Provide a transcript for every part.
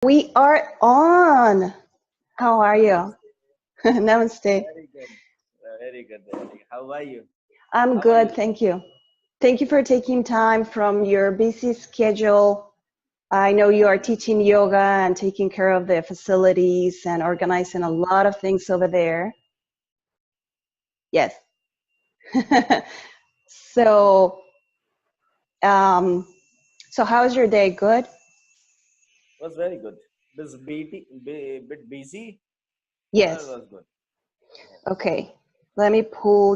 We are on. How are you? Namaste. Namaste. Very good. Very good. Very good. How are you? I'm How are good, you? thank you. Thank you for taking time from your busy schedule. I know you are teaching yoga and taking care of the facilities and organizing a lot of things over there. Yes. so, um, so how's your day? Good? Was very good. Bit busy, but it Yes. was good. Okay. Let me pull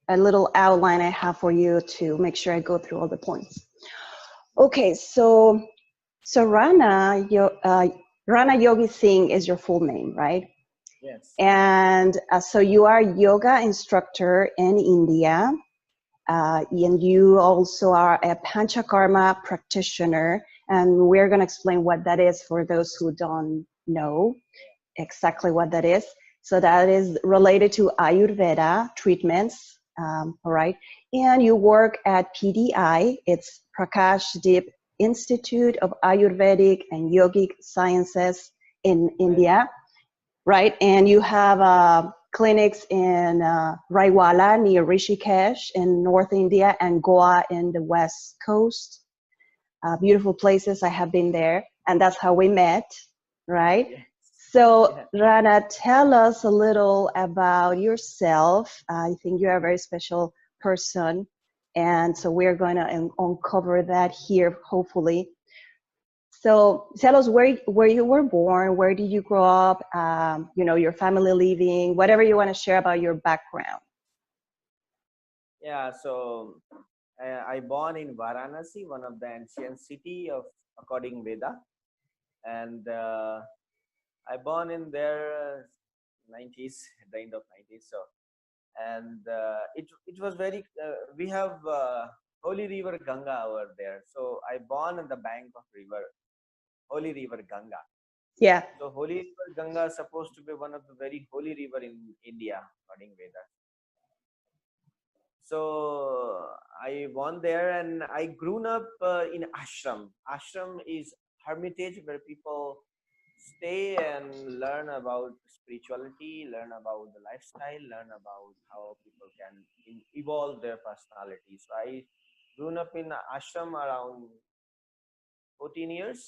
a little outline I have for you to make sure I go through all the points. Okay, so Rana Yogi Singh is your full name, right? Yes. And so you are a yoga instructor in India, and you also are a Panchakarma practitioner. And we're going to explain what that is for those who don't know exactly what that is. So that is related to Ayurveda treatments, all right? And you work at PDI, it's Prakash Deep Institute of Ayurvedic and Yogic Sciences in India, right? And you have clinics in Raiwala near Rishikesh in North India and Goa in the West Coast. Beautiful places, I have been there, and that's how we met, right? Yes. So, Yeah. Rana, tell us a little about yourself. I think you're a very special person, and so we're going to uncover that here, hopefully. So, tell us where you were born, where did you grow up, your family living, whatever you want to share about your background. Yeah. So I born in Varanasi, one of the ancient city of according Veda, and I born in there 90s, at the end of 90s. So and it was very we have holy river Ganga over there. So I born on the bank of river holy river Ganga. Yeah. So holy river Ganga is supposed to be one of the very holy river in India, according Vedas. So I born there, and I grew up in ashram. Ashram is hermitage where people stay and learn about spirituality, learn about the lifestyle, learn about how people can evolve their personality. So I grew up in ashram around 14 years,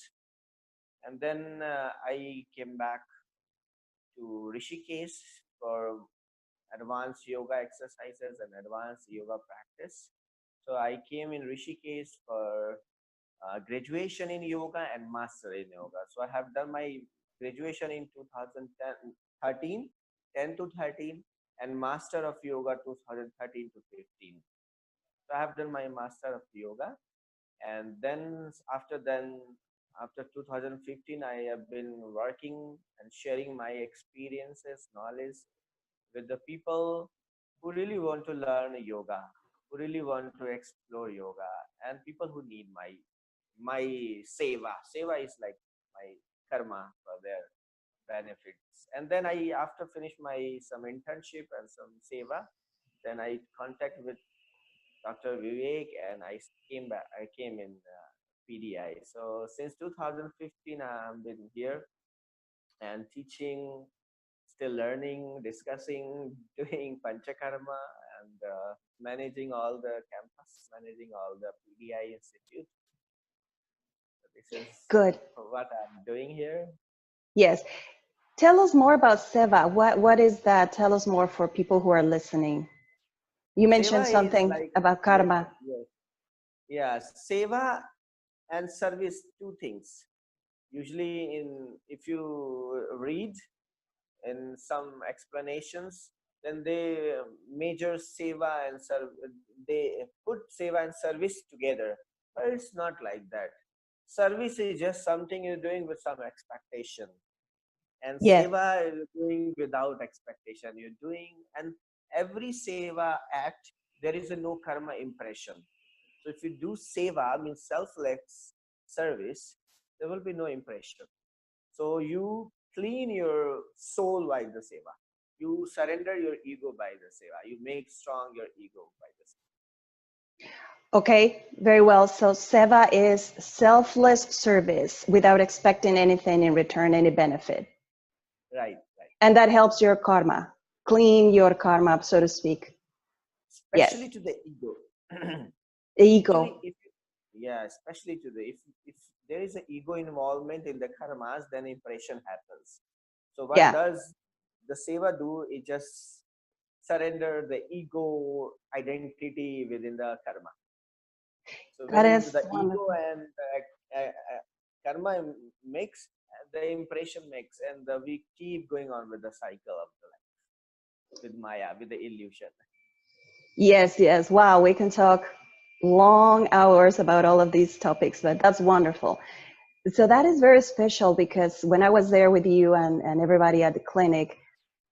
and then I came back to Rishikesh for advanced yoga exercises and advanced yoga practice. So I came in Rishikesh for graduation in yoga and master in yoga. So I have done my graduation in 2013, 10 to 13, and master of yoga 2013 to 15. So I have done my master of yoga, and after 2015 I have been working and sharing my experiences, knowledge with the people who really want to learn yoga, who really want to explore yoga, and people who need my seva. Seva is like my karma for their benefits. And then I, after finish my some internship and some seva, then I contact with Dr. Vivek, and I came back. I came in PDI. So since 2015, I've been here and teaching, still learning, discussing, doing Panchakarma, and managing all the campus, managing all the PDI institute. So this is Good. what I'm doing here. Yes. Tell us more about Seva. What is that? Tell us more for people who are listening. You mentioned Seva is something like, about yes, karma. yes, yeah. Seva and service, two things. Usually, if you read in some explanations, then they measure seva and they put seva and service together, but it's not like that. Service is just something you're doing with some expectation, and Yes. seva is doing without expectation. You're doing, and every seva act, there is a no karma impression. So if you do seva, means selfless service, there will be no impression. So you clean your soul by the seva. You surrender your ego by the seva. You make strong your ego by the seva. Okay, very well. So seva is selfless service without expecting anything in return, any benefit. Right, right. And that helps your karma, clean your karma up, so to speak. Yes, Especially to the ego. the Actually, ego. if yeah, especially to the if there is an ego involvement in the karmas, then impression happens. So what Yeah, does the seva do? It just surrender the ego identity within the karma. So that when is the ego wonderful. and karma mix, the impression mix, and we keep going on with the cycle of the life with Maya, with the illusion. Yes, yes. Wow, we can talk long hours about all of these topics, but that's wonderful. So that is very special because when I was there with you and everybody at the clinic,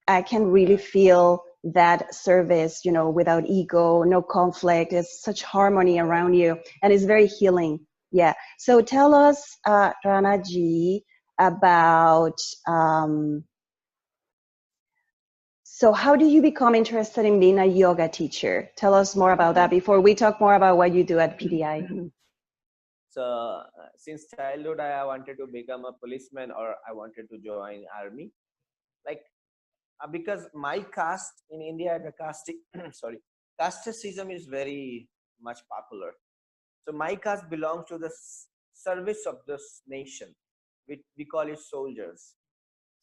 I can really feel that service, you know, without ego, no conflict. There's such harmony around you, and it's very healing. Yeah. So tell us, Rana ji, about so how do you become interested in being a yoga teacher? Tell us more about that before we talk more about what you do at PDI. So since childhood, I wanted to become a policeman or I wanted to join army. Like because my caste in India, the caste sorry, casteism is very much popular. So my caste belongs to the service of this nation. We call it soldiers.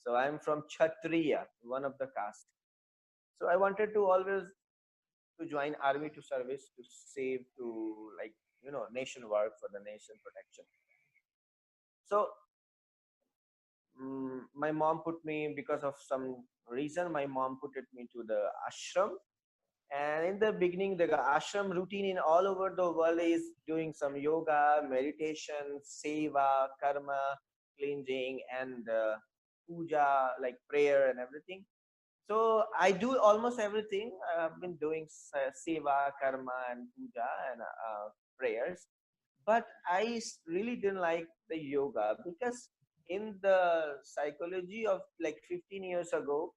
So I'm from Kshatriya, one of the caste. So I wanted to always to join army to service to save to like nation work for the nation protection. So my mom put me because of some reason. My mom put it me to the ashram, and in the beginning, the ashram routine in all over the world is doing some yoga, meditation, seva, karma, cleansing, and puja, like prayer and everything. So I do almost everything. I've been doing seva, karma, and puja and prayers. But really didn't like the yoga because in the psychology of like 15 years ago,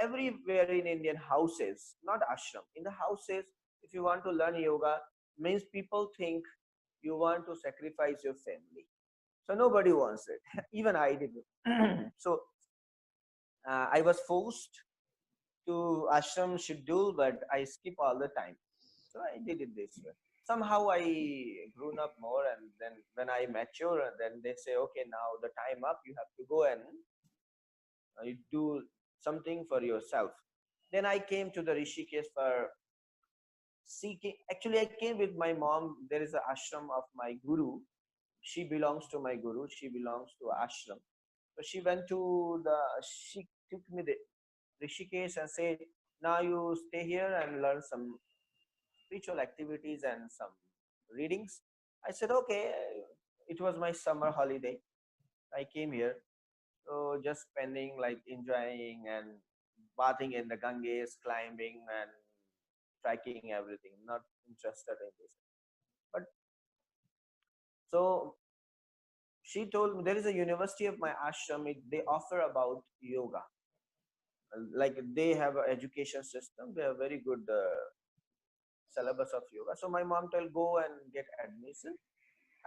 everywhere in Indian houses, not ashram, in the houses, if you want to learn yoga, means people think you want to sacrifice your family. So nobody wants it. Even I didn't. So I was forced to ashram schedule, but I skip all the time. So I did it this way. Somehow I grown up more, and then when I mature, then they say, okay, now the time up, you have to go and you do something for yourself. Then I came to the Rishikesh for seeking. Actually, I came with my mom. There is an ashram of my guru. She belongs to my guru. She belongs to ashram. So she went to the. She took me the Rishikesh and said, "Now you stay here and learn some spiritual activities and some readings." I said, "Okay." It was my summer holiday. I came here, so just spending like enjoying and bathing in the Ganges, climbing and trekking, everything. Not interested in this. But so she told me there is a university of my ashram. They offer about yoga. Like they have an education system. They have very good syllabus of yoga. So my mom told go and get admission.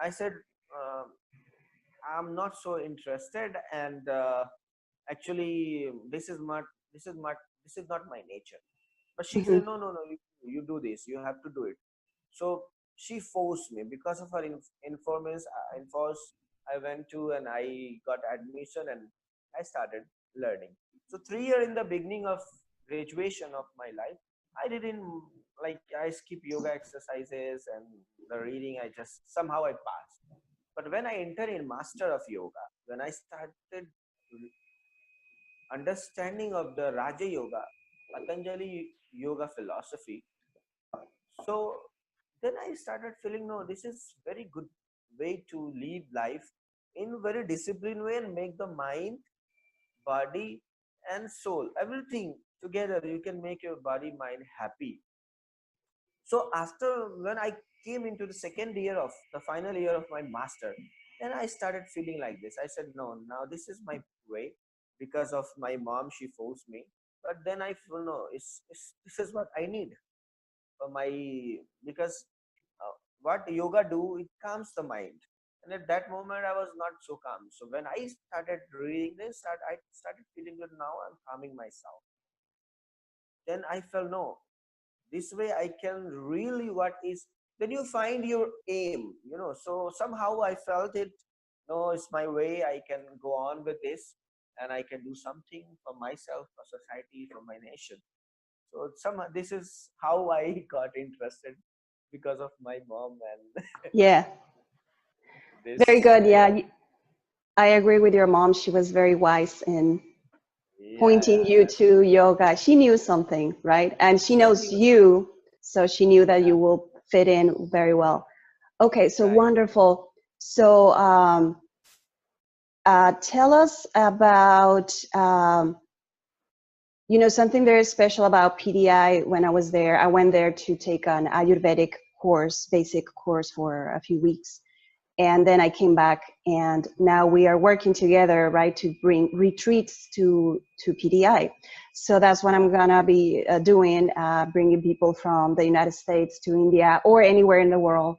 I said I'm not so interested, and actually this is not this is not my nature. But she Mhm. said no, no, no. You do this. You have to do it. So she forced me because of her informants. Enforce. I went to and I got admission and I started learning. So 3 years in the beginning of graduation of my life, I didn't like I skip yoga exercises and the reading. I just somehow I passed. But when I entered in master of yoga, when I started understanding of the Raja Yoga, Patanjali yoga philosophy, so then I started feeling no, this is very good way to live life in very disciplined way and make the mind, body, and soul everything together. You can make your body mind happy. So after when I came into the second year of the final year of my master, then I started feeling like this. I said, no, now this is my way because of my mom. She forced me. But then I feel no, this is what I need for my because what yoga do, it calms the mind. And at that moment, I was not so calm. So when I started reading this, I started feeling that now I'm calming myself. Then I felt, no, this way I can really what is, then you find your aim, so somehow I felt it, no, it's my way, I can go on with this, and I can do something for myself, for society, for my nation. So somehow this is how I got interested, because of my mom and Yeah, very this good. Yeah, I agree with your mom. She was very wise in pointing yeah, you to yoga. She knew something, right? And she she knows knew something. you, so she knew that Yeah, you will fit in very well. Okay, so right. wonderful. So tell us about, something very special about PDI. When I was there, I went there to take an Ayurvedic course, basic course for a few weeks. And then I came back, and now we are working together, right, to bring retreats to PDI. So that's what I'm gonna be doing, bringing people from the United States to India or anywhere in the world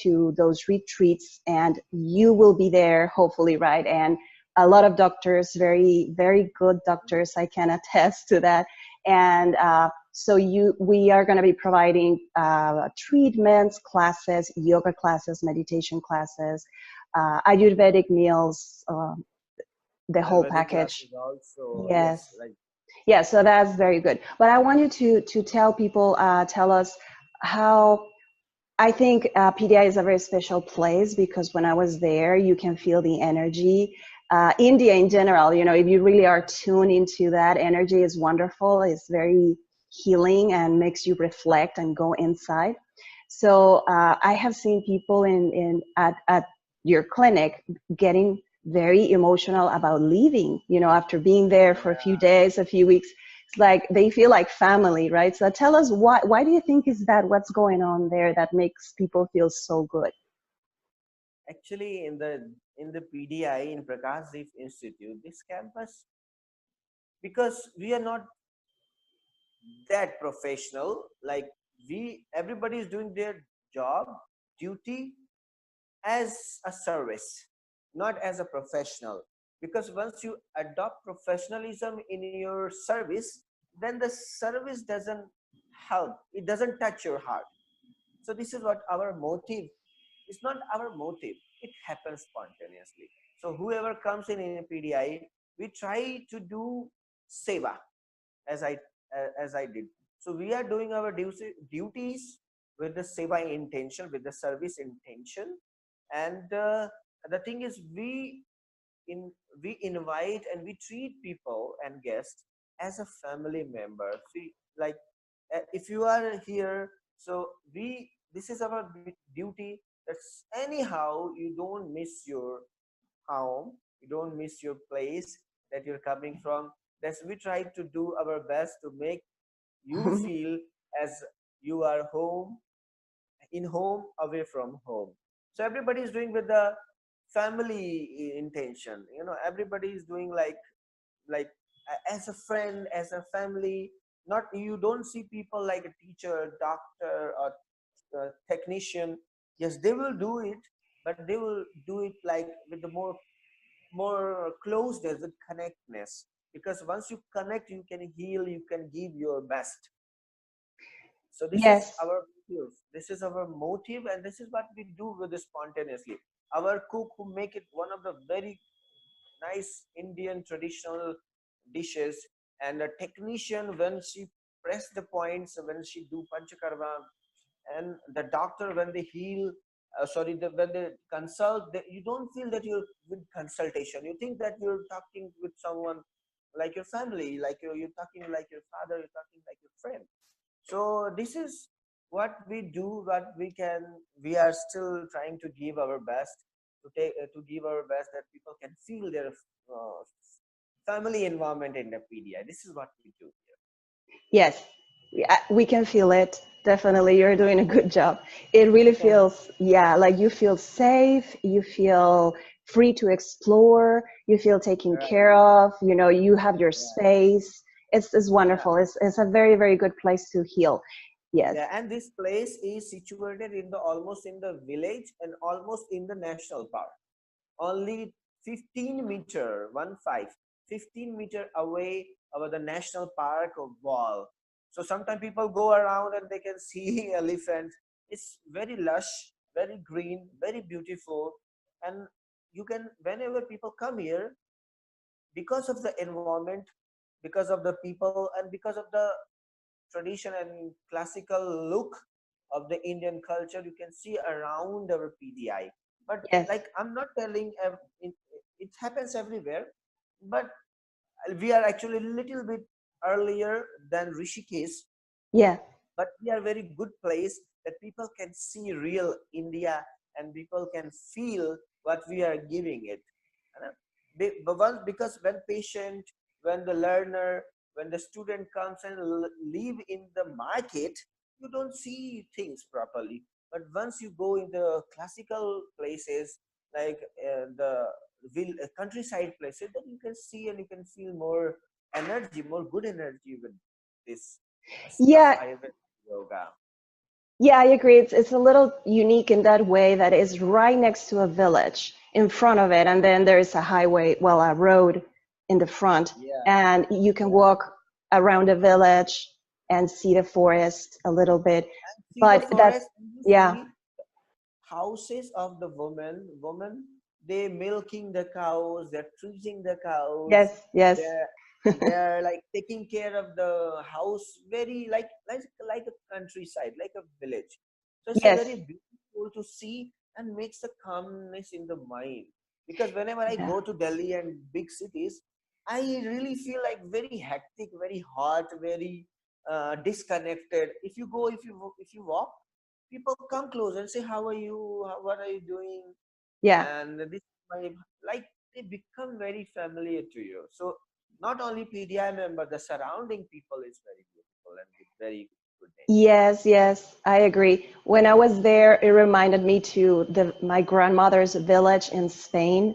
to those retreats. And you will be there, hopefully, right? And a lot of doctors, very, very good doctors, I can attest to that. And so we are going to be providing treatments, classes, yoga classes, meditation classes, Ayurvedic meals, the whole Ayurvedic package. classes also, Yes. yes, right. Yeah, so that's very good. But I want you to tell people, tell us how, I think PDI is a very special place, because when I was there, you can feel the energy. India in general, if you really are tuned into that energy, is wonderful. It's very healing and makes you reflect and go inside. So I have seen people at your clinic getting very emotional about leaving, after being there for a few days, a few weeks. It's like they feel like family, right? So tell us, why do you think is that? What's going on there that makes people feel so good? Actually, in the PDI, in Prakash Institute, this campus, because we are not that professional, like we everybody is doing their job duty as a service, not as a professional. Because once you adopt professionalism in your service, then the service doesn't help, it doesn't touch your heart. So this is what our motive. It's not our motive, it happens spontaneously. So whoever comes in a PDI, we try to do seva, as I did. So we are doing our duties with the seva intention, with the service intention. And the thing is, in we invite and we treat people and guests as a family member. See, like if you are here, so we this is our duty. That's anyhow you don't miss your home, you don't miss your place that you're coming from. That's we try to do our best to make you feel as you are home, in home, away from home. So everybody is doing with the family intention. Everybody is doing like as a friend, as a family. Not, you don't see people like a teacher, doctor, or technician. Yes, they will do it, but they will do it like with the more closeness, with connectness. Because once you connect, you can heal, you can give your best. So this is Yes. our motive. This is our motive, and this is what we do with this spontaneously. Our cook who make it one of the very nice Indian traditional dishes, and a technician when she press the points, when she do Panchakarma, and the doctor when they heal, when they consult, you don't feel that you're with consultation. You think that you're talking with someone like your family, like you're talking like your father, you're talking like your friend. So this is what we do, what we can. We are still trying to give our best, to give our best, that people can feel their family environment in the PDI. This is what we do here. Yes, we can feel it. Definitely, you're doing a good job. It really feels, yeah, like you feel safe, you feel free to explore, you feel taken Right. care of, you have your Yeah. space. It's Yeah. wonderful. It's a very, very good place to heal. Yes. Yeah, and this place is situated in the almost in the village and almost in the national park. Only 15-meter, 15-meter away over the national park of wall. So sometimes people go around and they can see elephants. It's very lush, very green, very beautiful, and you can whenever people come here, because of the environment, because of the people, and because of the tradition and classical look of the Indian culture, you can see around our PDI. But Yes. like I'm not telling it happens everywhere, but we are actually a little bit earlier than Rishikesh, Yeah. but we are very good place that people can see real India and people can feel what we are giving it. And, but once, because when patient, when the learner, when the student comes and live in the market, you don't see things properly. But once you go in the classical places like countryside places, then you can see and you can feel more energy, more good energy with this stuff. Yeah. Yoga. Yeah, I agree. It's a little unique in that way that it's right next to a village in front of it, and then there's a highway, well, a road in the front, Yeah, and you can yeah. walk around the village and see the forest a little bit. And see the But that, forest, and you yeah, see houses of the women, they milking the cows, they're treating the cows, yes, yes, they're they're like taking care of the house, very like a countryside, like a village. So it's a yes, very beautiful to see and makes a calmness in the mind. Because whenever I yeah, go to Delhi and big cities, I really feel like very hectic, very hot, very disconnected. If you walk, people come close and say, how are you? What are you doing? yeah. And this my like they become very familiar to you. So not only PDI member, the surrounding people is very beautiful and with very good nature. Yes, yes, I agree. When I was there, it reminded me to my grandmother's village in Spain.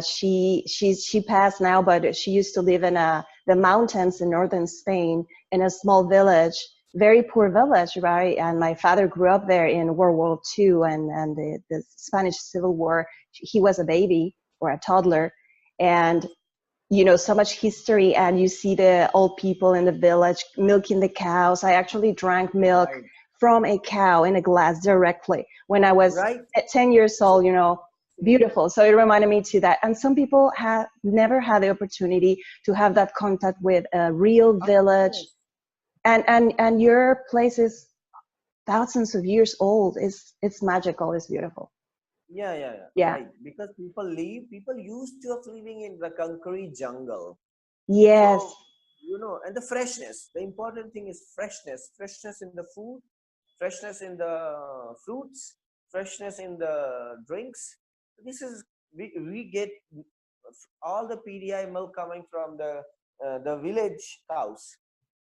She passed now, but she used to live in the mountains in northern Spain in a small village, very poor village, right? And my father grew up there in World War II and the Spanish Civil War. He was a baby or a toddler, and so much history, and you see the old people in the village milking the cows. I actually drank milk Right, from a cow in a glass directly when I was right. at 10 years So old, beautiful. So it reminded me to that. And some people have never had the opportunity to have that contact with a real of village. course. And your place is thousands of years old. It's magical. It's beautiful. Yeah. Yeah. Right. Because people used to of living in the concrete jungle. Yes. So, and the freshness. The important thing is freshness. Freshness in the food, freshness in the fruits, freshness in the drinks. This is we get all the PDI milk coming from the village cows.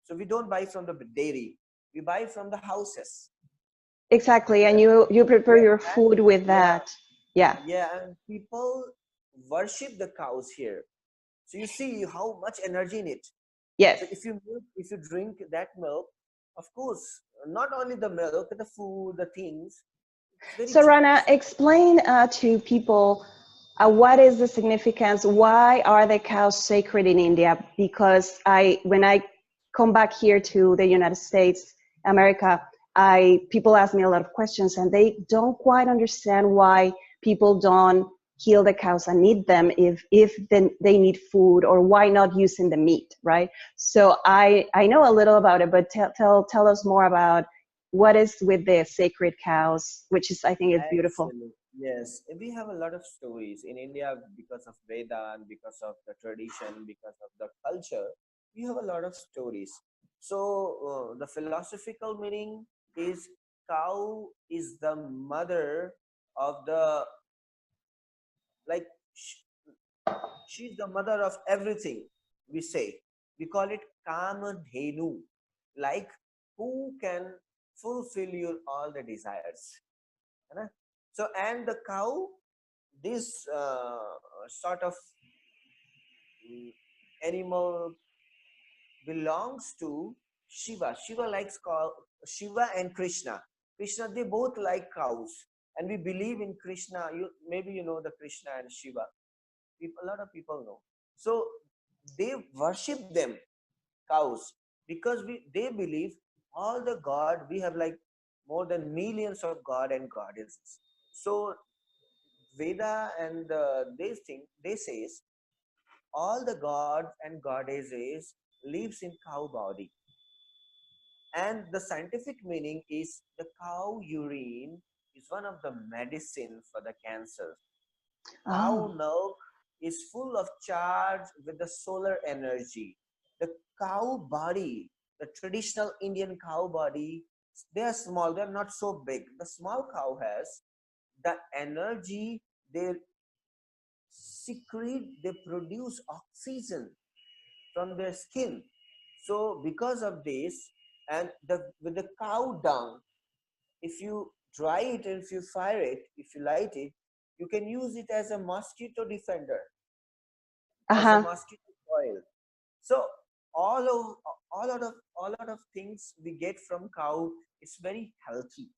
So we don't buy from the dairy. We buy from the houses. Exactly. And Yeah, you prepare yeah, your and food with yeah, that. Yeah. yeah, and people worship the cows here. So you see how much energy in it. Yes. So if you drink that milk, of course, not only the milk, the food, the things, it's very So Rana, charged. explain to people what is the significance? Why are the cows sacred in India? Because when I come back here to the United States, America, people ask me a lot of questions, and they don't quite understand why people don't kill the cows and eat them if then they need food, or why not using the meat, right? So I know a little about it, but tell us more about what is with the sacred cows, which is, I think, is beautiful. Actually, yes, we have a lot of stories in India because of Veda and because of the tradition, because of the culture. We have a lot of stories. So the philosophical meaning is cow is the mother of the like she's the mother of everything. We say we call it kamadhenu, like who can fulfill your all the desires. है ना? So and the cow, this sort of animal belongs to Shiva. Shiva likes cow. Shiva and Krishna. Krishna, they both like cows, and we believe in Krishna. You maybe you know the Krishna and Shiva. People, a lot of people know. So they worship them, cows, because they believe all the god. We have like more than millions of god and goddesses. So Veda and they says all the gods and goddesses lives in cow body, and the scientific meaning is the cow urine is one of the medicine for the cancer. Cow Oh, milk is full of charge with the solar energy. The cow body, the traditional Indian cow body, they are small, they are not so big. The small cow has the energy, they secrete, they produce oxygen from their skin. So because of this, and with the cow dung, if you dry it and if you fire it, if you light it, you can use it as a mosquito defender, as a uh-huh. mosquito coil. So all of all of things we get from cow is very healthy.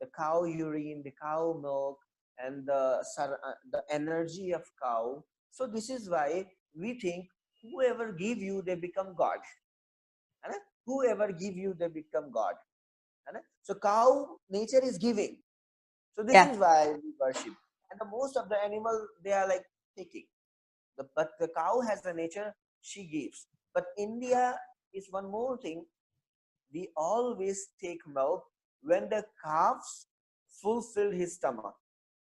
The cow urine, the cow milk, and the energy of cow. So this is why we think whoever give you, they become God. है ना? Whoever give you, they become God. है ना? So cow nature is giving. So this Yeah. is why we worship. And the most of the animal, they are like taking. But the cow has a nature, she gives. But India is one more thing. We always take milk when the calves fulfill his stomach.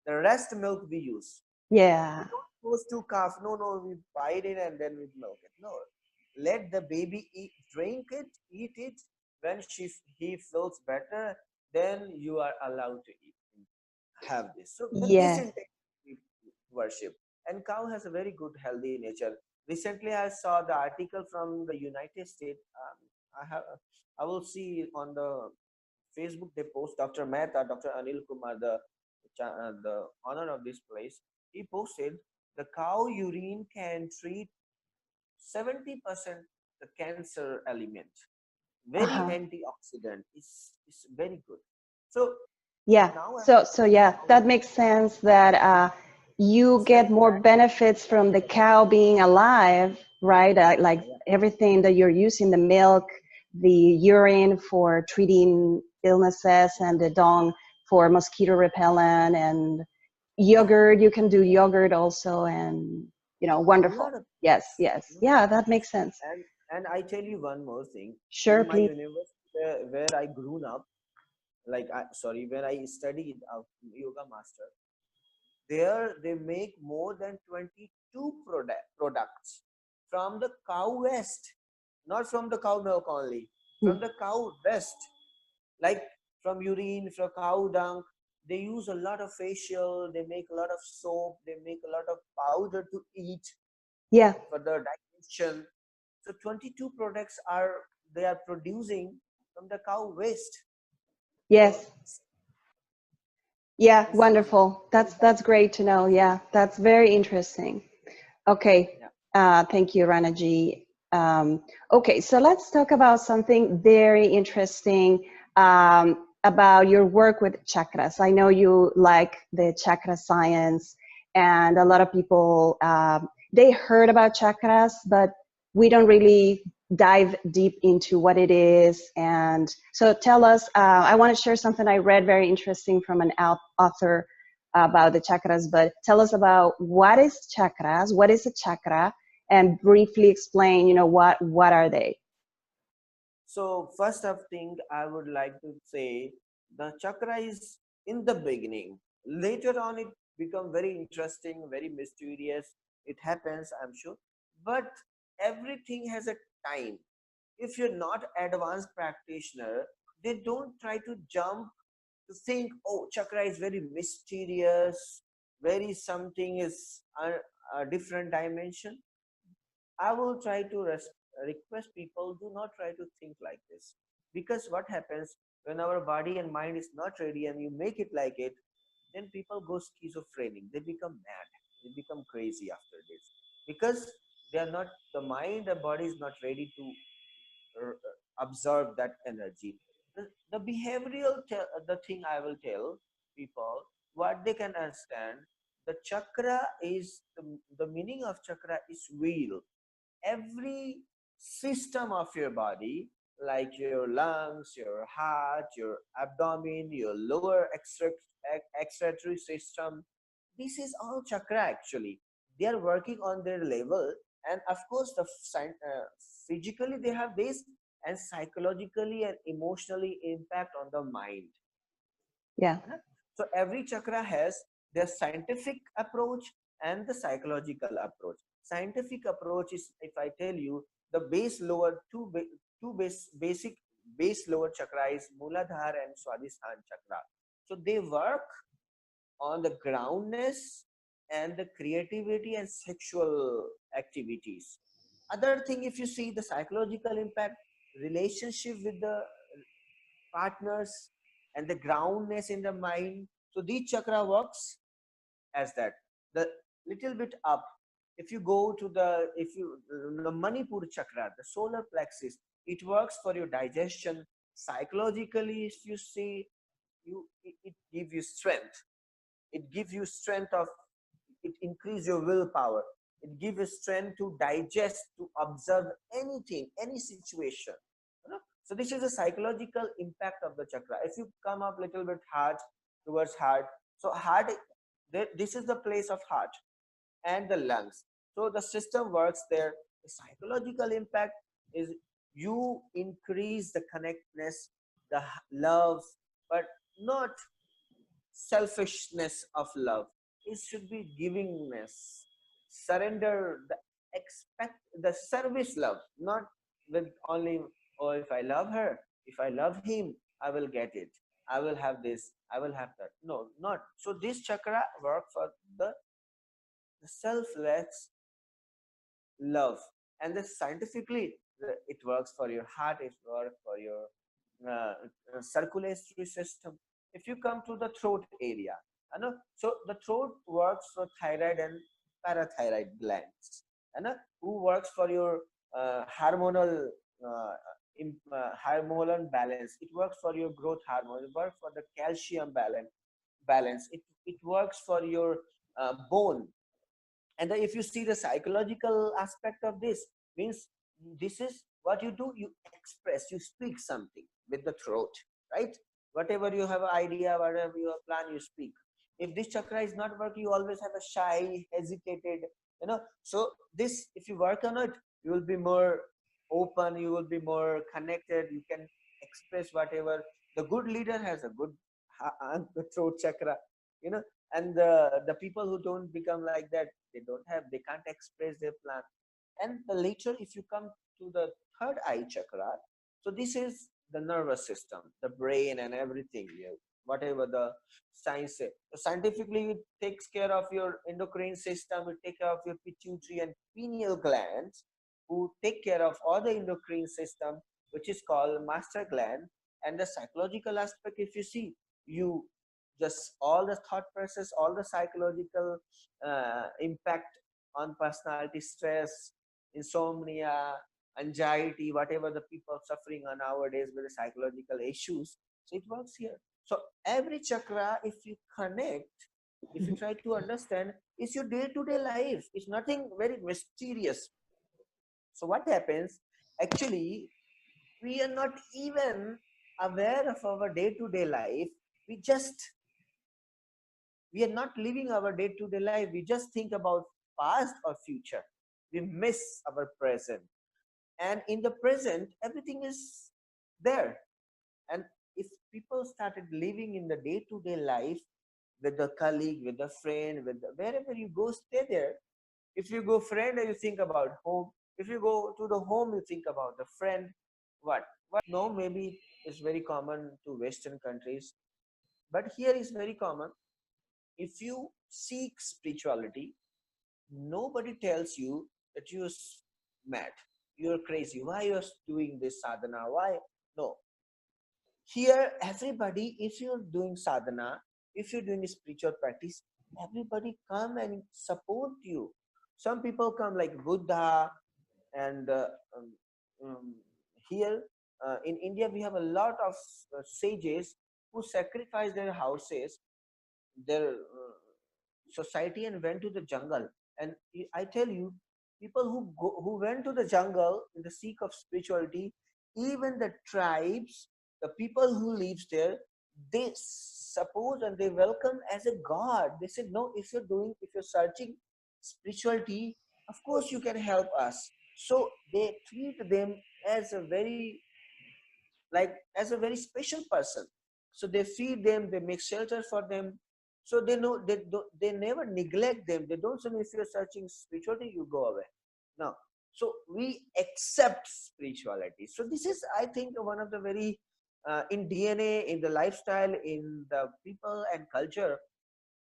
The rest milk we use. We Yeah. don't force to calf. No, no, we bite it and then we milk it. No. Let the baby eat, drink it, eat it. When he feels better, then you are allowed to eat. Have this. So with this Yes. intent we worship. And cow has a very good healthy nature. Recently, I saw the article from the United States. I will see on the Facebook they post Dr. Mehta, Dr. Anil Kumar, the owner of this place. He posted the cow urine can treat 70% the cancer element. Very Uh-huh. antioxidant. It's very good. So Yeah. now I'm So yeah, going. that makes sense that you It's get very more benefits from the cow being alive, right? Like yeah, everything that you're using, the milk, the urine for treating illnesses, and the dung for mosquito repellent, and yeah, yogurt. You can do yogurt also, and a wonderful. lot of Yes, things, yes. a lot of Yeah, that things. makes sense. And I tell you one more thing. Sure, In my please. university where I grew up, like sorry, where I studied yoga master, there they make more than 22 products from the cow waste, not from the cow milk only, Hmm. from the cow waste, like from urine, from cow dung. They use a lot of facial, they make a lot of soap, they make a lot of powder to eat Yeah. for the digestion. So 22 products are they are producing from the cow waste. So Yes. Yeah, this is wonderful. very That's healthy. great to know. Yeah, that's very interesting. Okay, Yeah. thank you, Ranaji. Okay, so let's talk about something very interesting about your work with chakras. I know you like the chakra science, and a lot of people they heard about chakras, but we don't really dive deep into what it is. And so, tell us. I want to share something I read very interesting from an author about the chakras, but tell us about what is chakras, what is a chakra, and briefly explain, what are they? So first of thing I would like to say the chakra is in the beginning. Later on it become very interesting, very mysterious. It happens, I'm sure. But everything has a time. If you're not advanced practitioner, they don't try to jump to think, oh, chakra is very mysterious, very something is a different dimension. I will try to request people do not try to think like this, because what happens when our body and mind is not ready and you make it like it, then people go schizophrenic. They become mad. They become crazy after this because they are not, the mind and body is not ready to observe that energy. The behavioral, the thing I will tell people, what they can understand, the chakra is, the meaning of chakra is wheel. Every system of your body, like your lungs, your heart, your abdomen, your lower excretory system, this is all chakra actually. They are working on their level, and of course physically they have this, and psychologically and emotionally impact on the mind. Yeah. So every chakra has their scientific approach and the psychological approach. Scientific approach is, if I tell you, the base lower basic base lower chakra is Muladhara and Swadhisthana chakra. So they work on the groundness and the creativity and sexual activities. Other thing, if you see the psychological impact, relationship with the partners and the groundness in the mind. So the chakra works as that. The little bit up, if you go to the Manipur chakra, the solar plexus, it works for your digestion. Psychologically, if you see, it gives you strength. It gives you strength of, it increase your willpower. It gives you strength to digest, to observe anything, any situation. You know? So this is a psychological impact of the chakra. If you come up little bit hard towards heart, so heart, this is the place of heart and the lungs. So the system works there. The psychological impact is you increase the connectedness, the love, but not selfishness of love. It should be givingness, surrender, the expect, the service love, not with only, oh, if I love her, if I love him, I will get it, I will have this, I will have that. No, not so. This chakra work for the selfless love, and this scientifically, it works for your heart, it works for your circulatory system. If you come to the throat area, you know, so the throat works for thyroid and parathyroid glands, you know, who works for your hormonal hormonal balance. It works for your growth hormone. It works for the calcium balance. It works for your bone. And then if you see the psychological aspect of this, means this is what you do, you express, you speak something with the throat, right? Whatever you have an idea, whatever you have plan, you speak. If this chakra is not working, you always have a shy, hesitated, you know. So this, if you work on it, you will be more open, you will be more connected, you can express whatever. The good leader has a good throat chakra, you know. And the people who don't become like that, they can't express their plan. And the later, if you come to the third eye chakra, so this is the nervous system, the brain and everything, whatever the science say. So scientifically, it takes care of your endocrine system, it take care of your pituitary and pineal glands, who take care of all the endocrine system, which is called master gland. And the psychological aspect, if you see, you just all the thought process, all the psychological impact on personality, stress, insomnia, anxiety, whatever the people suffering on nowadays with the psychological issues. So it works here. So every chakra, if you connect, if you try to understand, is your day-to-day life. It's nothing very mysterious. So what happens? Actually, we are not even aware of our day-to-day life. We are not living our day-to-day life. We just think about past or future. We miss our present. And in the present, everything is there. And if people started living in the day-to-day life with the colleague, with the friend, wherever you go, stay there. If you go friend, you think about home. If you go to the home, you think about the friend. What? No, maybe it's very common to Western countries, but here is very common. If you seek spirituality, nobody tells you that you're mad, you're crazy, why you're doing this sadhana, why? No. Here, everybody, if you're doing sadhana, if you're doing spiritual practice, everybody come and support you. Some people come like Buddha, and um, here in India, we have a lot of sages who sacrificed their houses, their society, and went to the jungle. And I tell you, people who went to the jungle in the seek of spirituality, even the tribes, the people who lives there, they suppose and they welcome as a god. They said, no, if you're searching spirituality, of course you can help us. So they treat them as a very, like, as a very special person. So they feed them, they make shelter for them. So they know, they never neglect them. They don't say, if you're searching spirituality, you go away. No. So we accept spirituality. So this is, I think, one of the very in DNA, in the lifestyle, in the people and culture,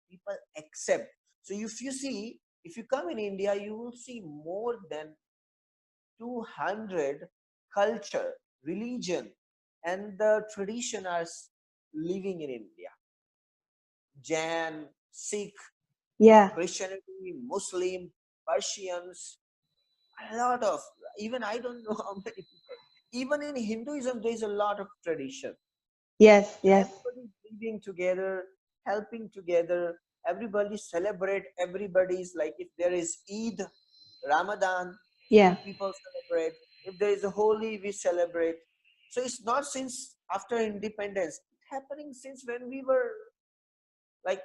people accept. So if you see, if you come in India, you will see more than 200 culture, religion, and the tradition are living in India. Jain, Sikh, Yeah. Christianity, Muslim, Persians, a lot of, even I don't know how many people. Even in Hinduism, there is a lot of tradition. Yes. So Yes. everybody living together, helping together. Everybody celebrate. Everybody's like, if there is Eid, Ramadan, so Yeah. we people celebrate. If there is a Holi, we celebrate. So it's not since after independence. It's happening since when we were like,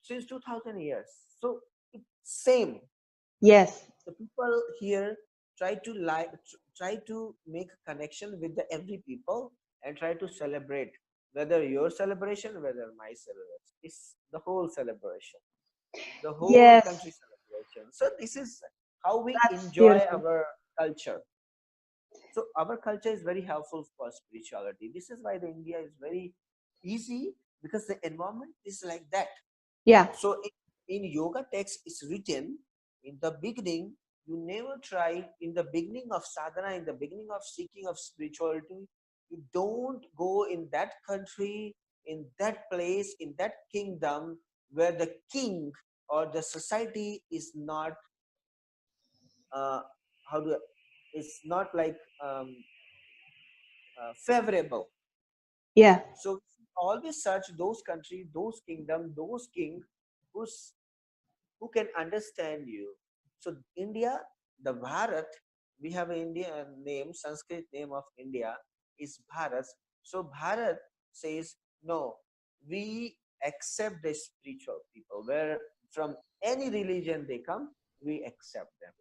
since 2000 years. So it's same. Yes. The people here try to try to make a connection with the every people and try to celebrate, whether your celebration, whether my celebration. It's the whole celebration, the whole Yes. country celebration. So this is how we That's enjoy beautiful. our culture. So our culture is very helpful for spirituality. This is why the India is very easy, because the environment is like that. Yeah. So in yoga text, it's written in the beginning, you never try in the beginning of sadhana, in the beginning of seeking of spirituality, you don't go in that country, in that place, in that kingdom where the king or the society is not, uh, how do I, it's not like favorable. Yeah. So always search those countries, those kingdom, those king who's who can understand you. So India, the Bharat, we have an Indian name, Sanskrit name of India is Bharat. So Bharat says, no, we accept the spiritual people, where from any religion they come, we accept them.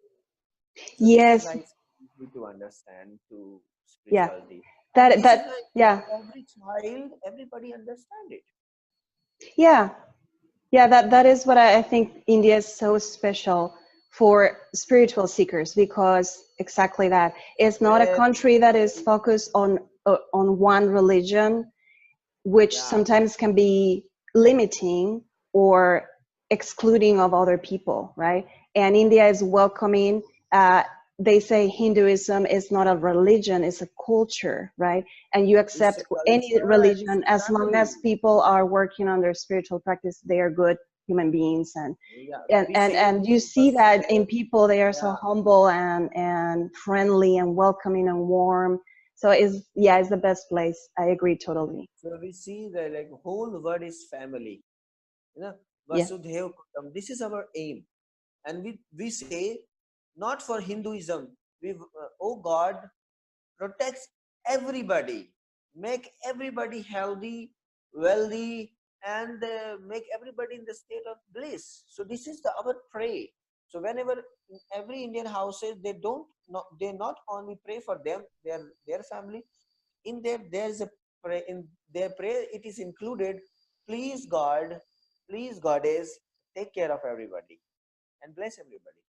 So this is Yes. why it's easy to understand to Yeah. spirituality. And That this is that why yeah. every child, everybody understand it. Yeah. Yeah, that is what I think India is so special for spiritual seekers, because exactly that. It's not a Yes, country that is focused on one religion, which yeah, sometimes can be limiting or excluding of other people, right? And India is welcoming. They say Hinduism is not a religion, it's a culture, right? And you it's accept a any culture and it's religion a as long family. as people are working on their spiritual practice, they are good human beings. And Yeah, and we and, say, and you people see that say, in people, they are so yeah. humble and friendly and welcoming and warm. So it's the best place. I agree totally. So we see the like whole word is family. You know, Yeah. Vasudhaiva Kutam. This is our aim, and we say, not for Hinduism. Oh God, protects everybody, make everybody healthy, wealthy, and make everybody in the state of bliss. So this is the our pray. So whenever in every Indian houses, they don't not they not only pray for them, their family. In there is a pray, in their prayer it is included, please God, please Goddess, take care of everybody and bless everybody.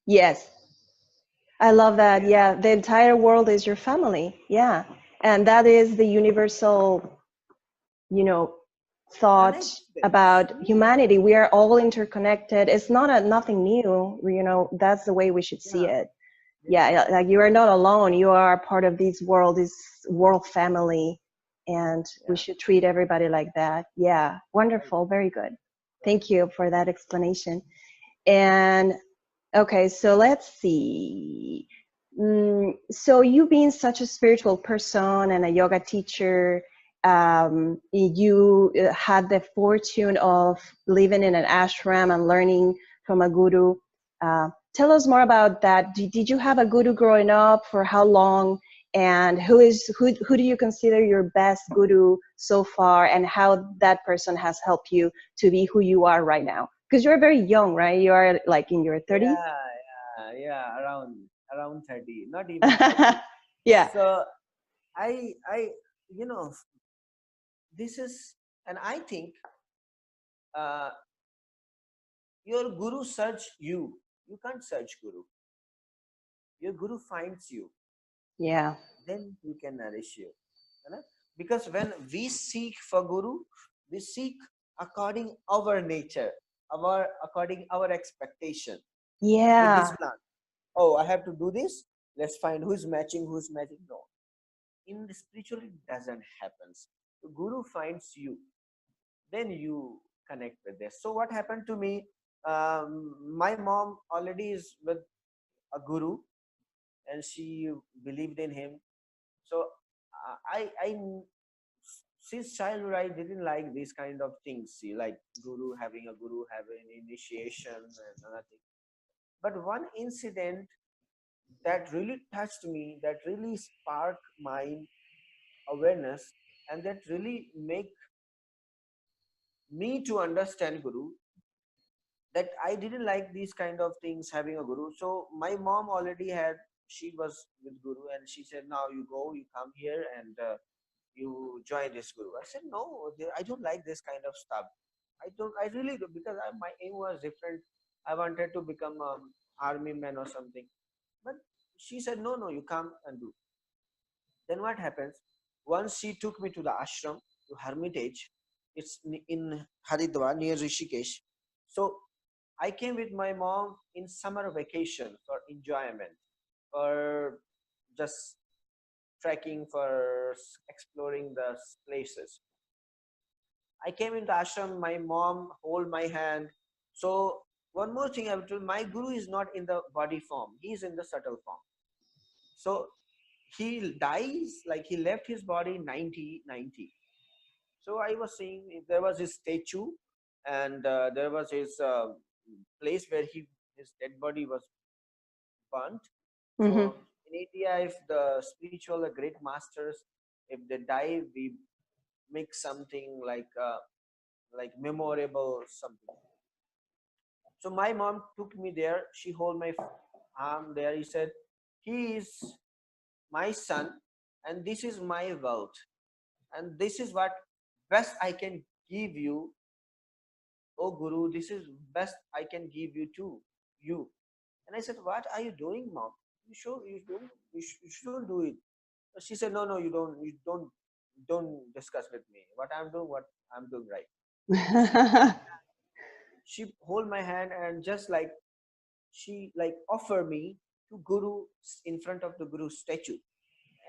Yes. I love that. Yeah, Yeah. The entire world is your family. Yeah. And that is the universal, you know, thought connectedness. about humanity. We are all interconnected. It's not nothing new, that's the way we should see Yeah, it. yeah, Yeah. Like you are not alone. You are part of this world family. And we yeah. should treat everybody like that. Yeah. Right, Wonderful. Very good. right. Thank you for that explanation. And okay, so let's see. So you being such a spiritual person and a yoga teacher, you had the fortune of living in an ashram and learning from a guru. Tell us more about that. Did you have a guru growing up? For how long? And who do you consider your best guru so far? And how that person has helped you to be who you are right now? Because you're very young, right? You are like in your 30s. Yeah, around 30, not even 30. Yeah. So I you know, this is, and I think uh, your guru search you. You can't search guru. Your guru finds you. Yeah. Then he can nourish you. You know? Because when we seek for guru, we seek according our nature, according our expectation. With this Yeah. plan, oh, I have to do this. Let's find who's matching, who's matching. No, in the spiritual it doesn't happen. The guru finds you, then you connect with this. So what happened to me, my mom already is with a guru and she believed in him. So I since childhood I didn't like these kind of things. See, like guru having initiation and another thing. But one incident that really touched me, that really sparked my awareness, and that really make me to understand guru, that I didn't like these kind of things having a guru. So my mom already had, she was with guru and she said, now you go, you come here and you join this guru. I said, no, I don't like this kind of stuff. I really do, because my aim was different. I wanted to become army man or something. But she said, no, you come and do. Then what happens? Once she took me to the ashram, to hermitage. It's in Haridwar near Rishikesh. So I came with my mom in summer vacation for enjoyment, for just trekking, for exploring the places. I came into ashram, my mom hold my hand. So one more thing I have to, my guru is not in the body form, he is in the subtle form. So he dies, like he left his body 90. So I was seeing there was his statue, and there was his place where his dead body was burnt. Mm-hmm. So in India, if the spiritual, the great masters, if they die, we make something like memorable something. So my mom took me there. She hold my arm there. He said, "He is my son, and this is my wealth, and this is what best I can give you. Oh Guru, this is best I can give you to you." And I said, "What are you doing, mom? You sure you shouldn't do it." She said, "No, you don't discuss with me. What I'm doing right." She hold my hand and just like she like offer me to Guru in front of the Guru statue.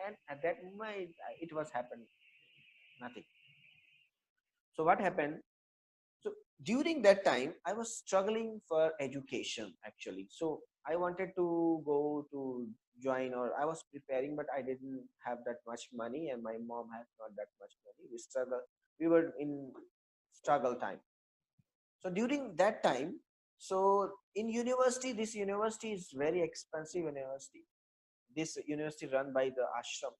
And at that moment, it was happened nothing. So what happened? So during that time, I was struggling for education actually. So I wanted to go to join, or I was preparing, but I didn't have that much money, and my mom had not that much money. We were in struggle time. So during that time, so in university, this university is very expensive university. This university run by the ashram.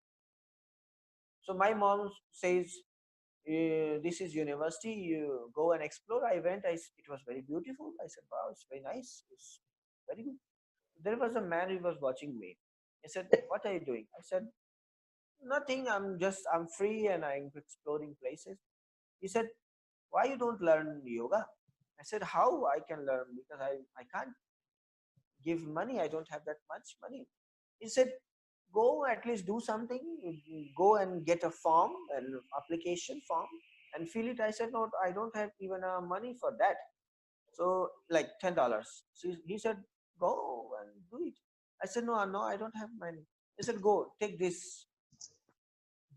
So my mom says, this is university, you go and explore. I went, it was very beautiful. I said, wow, it's very nice, it's very good. There was a man who was watching me. He said, what are you doing? I said, nothing, I'm free and I'm exploring places. He said, why you don't learn yoga? I said, how I can learn, because I can't give money, I don't have that much money. He said, go at least do something, go and get a form, an application form, and fill it. I said, no, I don't have even money for that. So like $10. He said, go and do it. I said, no, I don't have money. He said, go take this.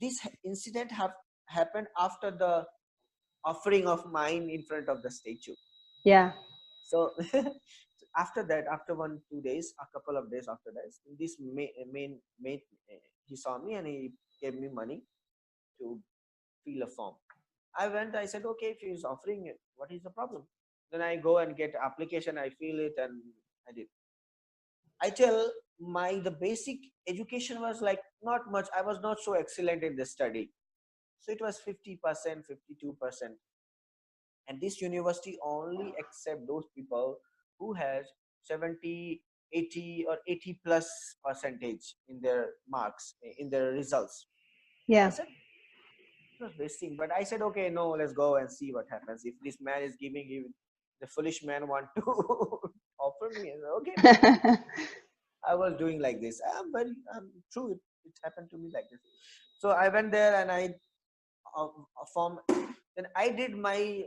This incident have happened after the offering of mine in front of the statue. Yeah. So after that, after 2 days, a couple of days after that, this main he saw me and he gave me money to fill a form. I went, I said, okay, if he's offering it, what is the problem? Then I go and get application, I fill it, and I did. I tell the basic education was like not much. I was not so excellent in the study. So it was 50%, 52%. And this university only accept those people who has 70, 80 or 80 plus percentage in their marks, in their results. I Yeah. said, it was wasting. But I said, okay, no, let's go and see what happens. If this man is giving you, the foolish man want to offer me, I said, okay, fine. I was doing like this. I'm very true. It happened to me like this. So I went there and I form. Then I did my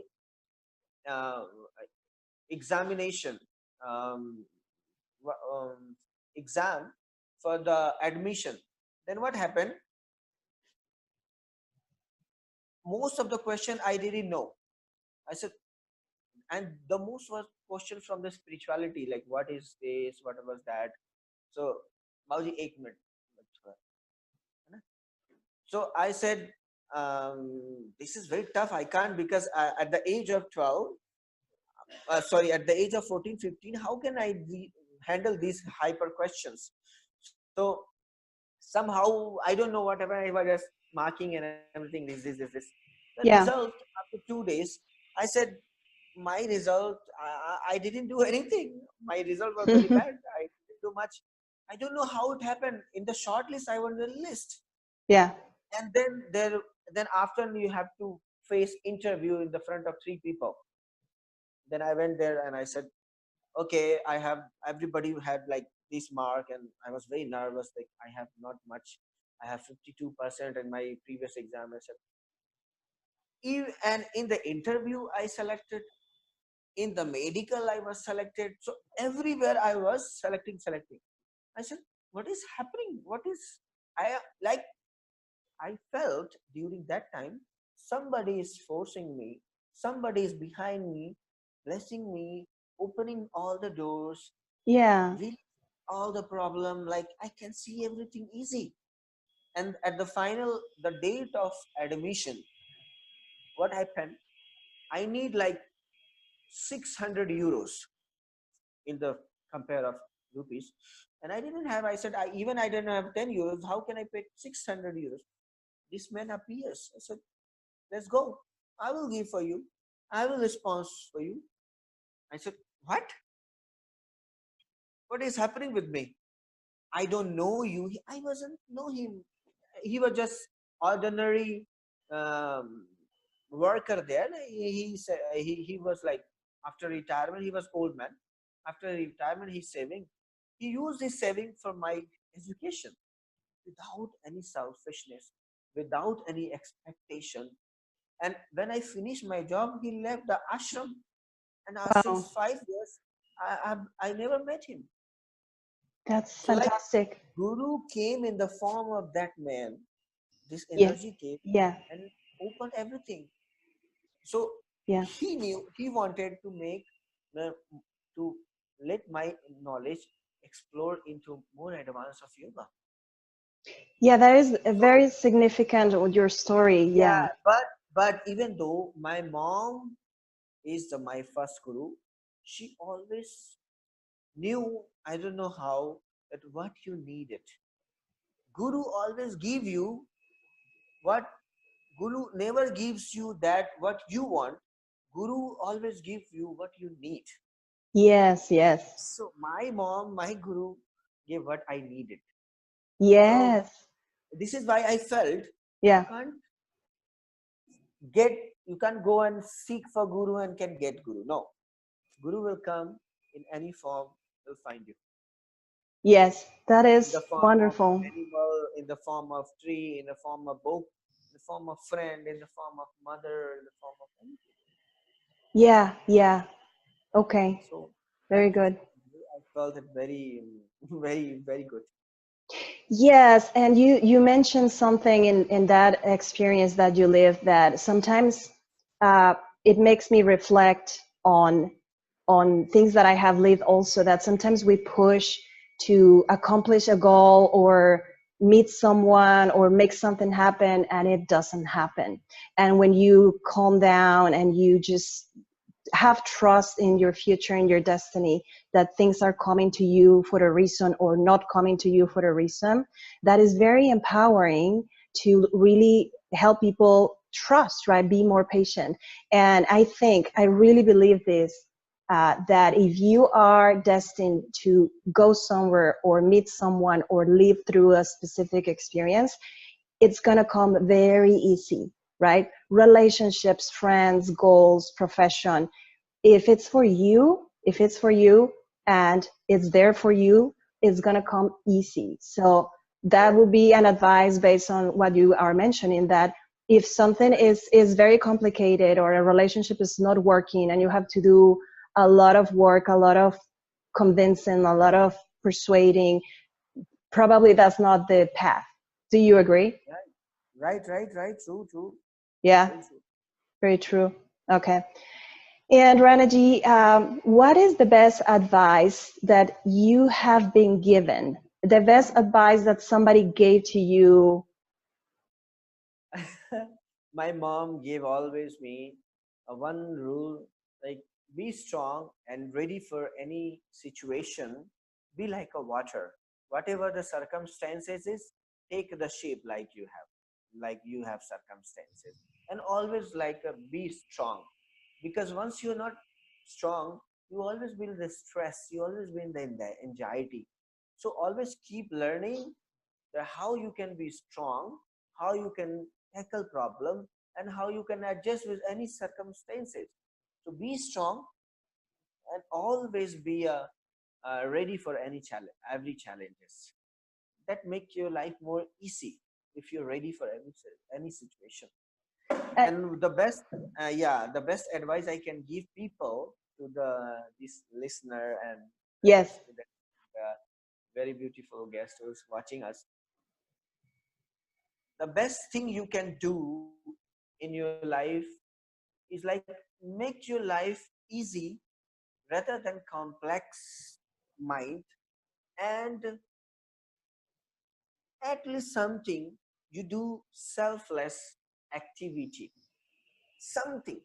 uh, examination, um, exam for the admission. Then what happened? Most of the question I didn't know. I said, and the most was question from the spirituality, like what is this, what was that. So, Mauji, 1 minute. So I said, this is very tough. I can't, because at the age of 12, sorry, at the age of 14, 15, how can I handle these hyper questions? So somehow, I don't know, whatever I was just marking and everything, this. The Yeah. result, after 2 days, I said, my result, I didn't do anything. My result was very bad. I didn't do much. I don't know how it happened. In the short list, I was in the list. Yeah. And then after you have to face interview in the front of 3 people. Then I went there and I said, okay, I have, everybody had like this mark, and I was very nervous, like I have not much. I have 52% in my previous exam. I said, and in the interview I selected, in the medical I was selected, so everywhere I was selecting. I said, what is happening? What is, I like, I felt during that time somebody is forcing me, somebody is behind me, blessing me, opening all the doors, Yeah. with all the problem, like I can see everything easy. And at the final, the date of admission, what happened? I need like 600 euros in the compare of rupees, and I didn't have. I said, I didn't have 10 euros. How can I pay 600 euros? This man appears. I said, let's go. I will give for you. I will respond for you. I said, what? What is happening with me? I don't know you. I wasn't know him. He was just ordinary um, worker there. He was like, after retirement, he was old man. After retirement, he's saving. He used his saving for my education without any selfishness, without any expectation. And when I finished my job, he left the ashram. And since Wow. 5 years, I never met him. That's So like fantastic. Guru came in the form of that man. This Yeah. energy came Yeah. and opened everything. So Yeah. he knew, he wanted to make to let my knowledge explore into more advance of yoga. Yeah, that is a So very significant with your story. yeah, Yeah. but even though my mom is my first guru, she always knew, I don't know how, that what you needed. Guru always give you what, Guru never gives you that what you want. Guru always gives you what you need. Yes, yes. So my mom, my guru gave what I needed. So Yes. this is why I felt you Yeah. can't get, you can't go and seek for guru and can get guru. No, guru will come in any form, will find you. Yes, that In the is form of wonderful. animal, in the form of tree, in the form of book, in the form of friend, in the form of mother, in the form of anything. Yeah, yeah. Okay. So Very good. I felt it very, very, very good. Yes, and you mentioned something in that experience that you lived that sometimes it makes me reflect on on things that I have lived also, that sometimes we push to accomplish a goal or meet someone or make something happen and it doesn't happen. And when you calm down and you just have trust in your future and your destiny, that things are coming to you for a reason or not coming to you for a reason, that is very empowering to really help people trust, right? Be more patient. And I really believe this, that if you are destined to go somewhere or meet someone or live through a specific experience, it's going to come very easy, right? Relationships, friends, goals, profession. If it's for you and it's there for you, it's going to come easy. So that would be an advice based on what you are mentioning, that if something is very complicated or a relationship is not working and you have to do a lot of work, a lot of convincing, a lot of persuading, probably that's not the path. Do you agree? Right. True. Yeah, Very true. very true. Okay. And Ranaji, what is the best advice that you have been given? The best advice that somebody gave to you? My mom gave always me one rule, like be strong and ready for any situation. Be like a water. Whatever the circumstances is, take the shape like you have circumstances. And always be strong. Because once you're not strong, you always build the stress, you always build the anxiety. So always keep learning how you can be strong, how you can tackle problem, and how you can adjust with any circumstances. So be strong and always be ready for any challenge, every challenges. That make your life more easy if you're ready for any situation. Uh, And the best advice I can give people to this listener and yes. to the very beautiful guest who's watching us, the best thing you can do in your life is make your life easy rather than complex mind, and at least something you do selfless activity, something,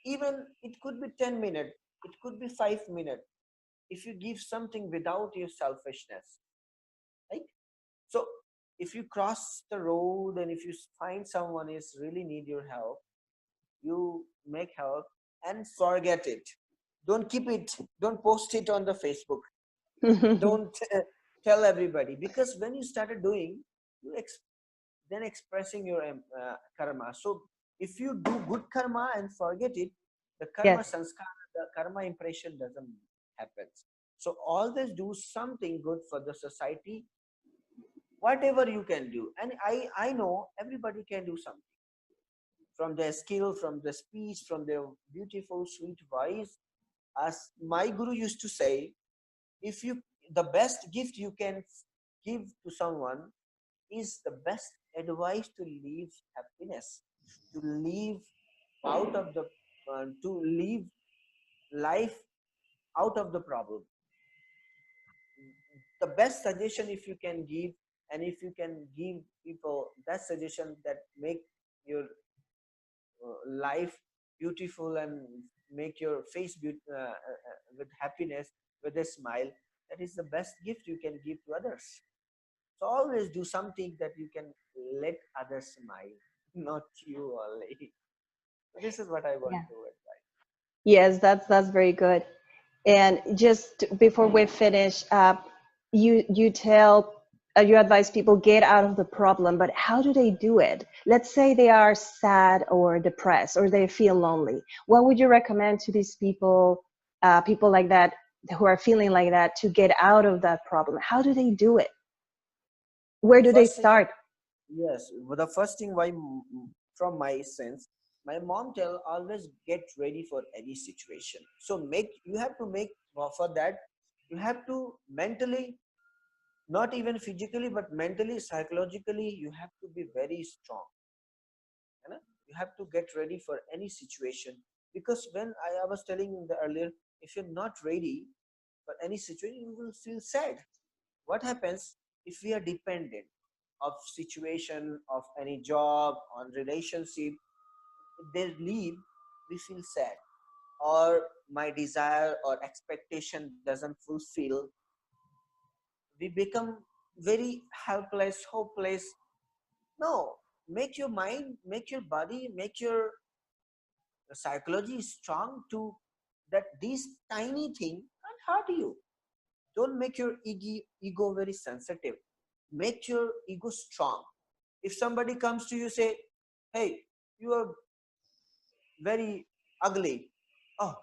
even it could be 10 minutes, it could be 5 minutes. If you give something without your selfishness, right? So if you cross the road and if you find someone is really need your help, you make help and forget it. Don't keep it, don't post it on the Facebook, don't tell everybody, because when you started doing, then expressing your karma. So if you do good karma and forget it, the karma Yes. sanskara, the karma impression doesn't happen. So always do something good for the society, whatever you can do. And I know everybody can do something, from their skill, from their speech, from their beautiful, sweet voice. As my guru used to say, if you the best gift you can give to someone is the best advice to live happiness, to live out of the to live life out of the problem. The best suggestion if you can give, and if you can give people that suggestion that make your life beautiful and make your face with happiness, with a smile, that is the best gift you can give to others. So always do something that you can let others smile, not you only. So this is what I want Yeah. to advise. Yes, that's very good. And just before we finish, you tell you advise people get out of the problem, but how do they do it? Let's say they are sad or depressed or they feel lonely. What would you recommend to these people, people like that who are feeling like that, to get out of that problem? How do they do it? Where The do they first thing, start? yes, the first thing why from my sense, my mom tell always get ready for any situation. So you have to make for that, you have to mentally, not even physically but mentally, psychologically, you have to be very strong, you know? You have to get ready for any situation. Because when I was telling you the earlier, if you're not ready for any situation, you will feel sad. What happens if we are dependent of situation, of any job, on relationship? If they leave, we feel sad, or my desire or expectation doesn't fulfill, we become very helpless, hopeless. No, make your mind, make your body, make your psychology strong to that this tiny thing can't hurt you. Don't make your ego very sensitive. Make your ego strong. If somebody comes to you, say, hey, you are very ugly. Oh,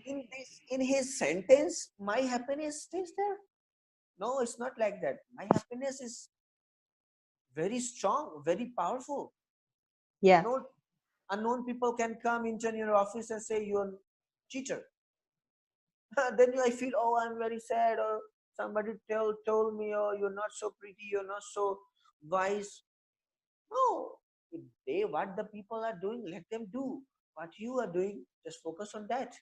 in his sentence, my happiness stays there. No, it's not like that. My happiness is very strong, very powerful. Yeah. No unknown people can come into your office and say you're a cheater. Then I feel, oh, I'm very sad, or somebody told me, oh, you're not so pretty, you're not so wise. No, if they what the people are doing, let them do. What you are doing, just focus on that,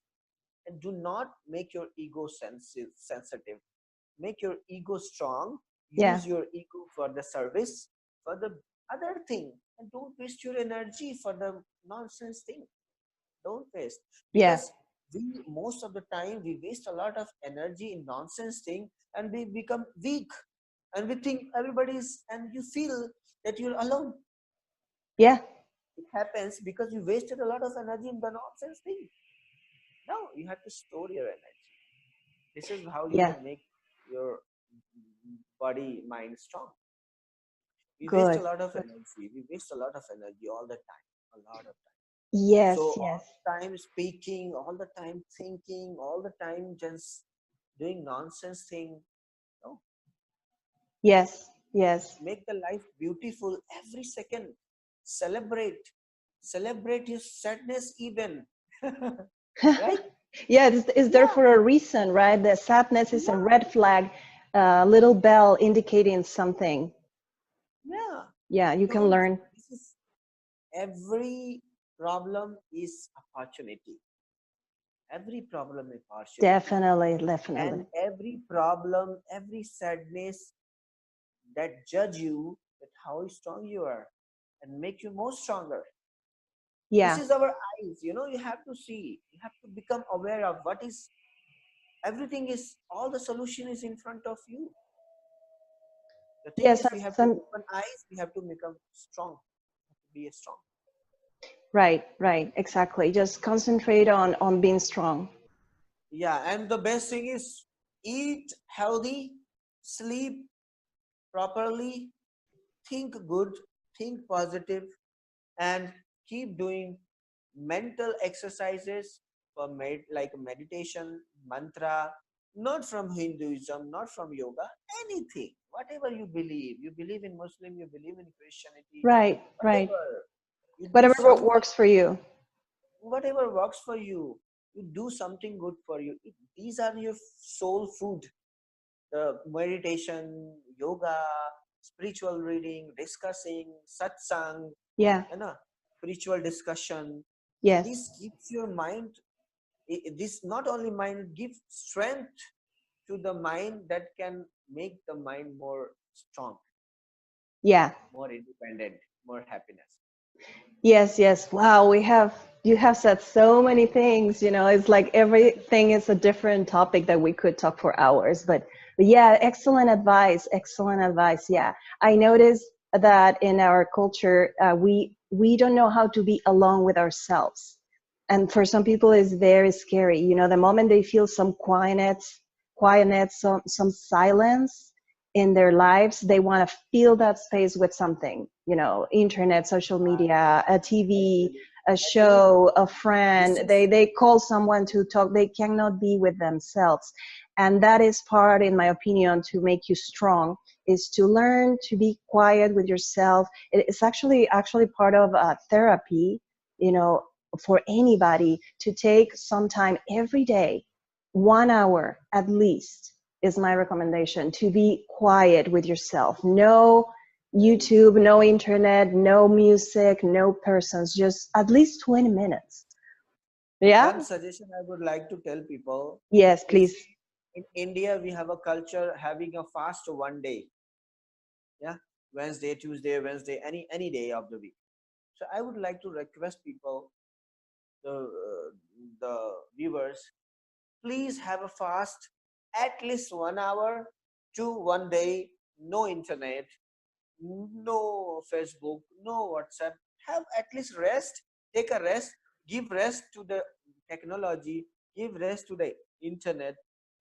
and do not make your ego sensitive. Make your ego strong. Yeah. Use your ego for the service, for the other thing, and don't waste your energy for the nonsense thing. Don't waste, Yeah. because we most of the time we waste a lot of energy in nonsense thing, and we become weak, and we think everybody's, and you feel that you're alone. Yeah. It happens because you wasted a lot of energy in the nonsense thing. No, you have to store your energy. This is how you Yeah. can make your body mind strong. We waste a Good. lot of Good. energy. We waste a lot of energy all the time, a lot of time. So Yes. all Yes. the time speaking, all the time thinking, all the time just doing nonsense thing. No, Yes. Yes. make the life beautiful every second. Celebrate, celebrate your sadness even. Right? Yeah, it's there Yeah, for a reason, right? The sadness is a yeah, red flag, little bell indicating something. yeah. Yeah, you can Don't. learn. This is every problem is opportunity. Every problem is opportunity, Definitely, definitely. and every problem, every sadness that judge you that how strong you are, and make you more stronger. This Yeah. is our eyes. You have to see. You have to become aware of what is. Everything is. All the solution is in front of you. The thing Yes, is, we have to some, open eyes. We have to become strong. Be strong. right, right, exactly. Just concentrate on being strong. Yeah, and the best thing is eat healthy, sleep properly, think good, think positive, and keep doing mental exercises for like meditation, mantra, not from Hinduism, not from yoga, anything, whatever you believe. You believe in Muslim, you believe in Christianity, Right, right. whatever. You do Whatever something, works for you. whatever works for you. You do something good for you. These are your soul food. The meditation, yoga, spiritual reading, discussing, satsang, Yeah. spiritual discussion. Yes. This keeps your mind, this not only mind, gives strength to the mind that can make the mind more strong, Yeah. more independent, more happiness. Yes, yes. Wow, you have said so many things, it's like everything is a different topic that we could talk for hours. But yeah, excellent advice, excellent advice. Yeah. I noticed that in our culture, we don't know how to be alone with ourselves. And for some people it's very scary. The moment they feel some quietness, some silence in their lives, they want to fill that space with something, internet, social media, a TV, Actually, a actually, show, a friend. this is They call someone to talk. They cannot be with themselves. And that is part, in my opinion, to make you strong, is to learn to be quiet with yourself. It's actually part of therapy, you know, for anybody to take some time every day, 1 hour at least, is my recommendation, to be quiet with yourself. No very YouTube, no internet, no music, no persons, just at least 20 minutes. Yeah? One suggestion I would like to tell people Yes, is, please. in India we have a culture having a fast one day. Yeah, Wednesday, Tuesday, Wednesday, any day of the week. So I would like to request people, the viewers, please have a fast at least 1 hour to one day. No internet, no Facebook, no WhatsApp. Have at least rest. Take a rest. Give rest to the technology. Give rest to the internet,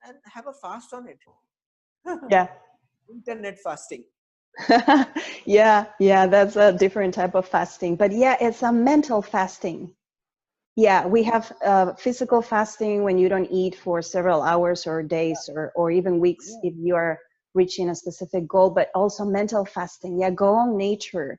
and have a fast on it. Yeah. Internet fasting. Yeah, yeah, that's a different type of fasting. But yeah, it's a mental fasting. Yeah, we have physical fasting when you don't eat for several hours or days or even weeks Yeah, if you are reaching a specific goal, but also mental fasting. Yeah, go on nature.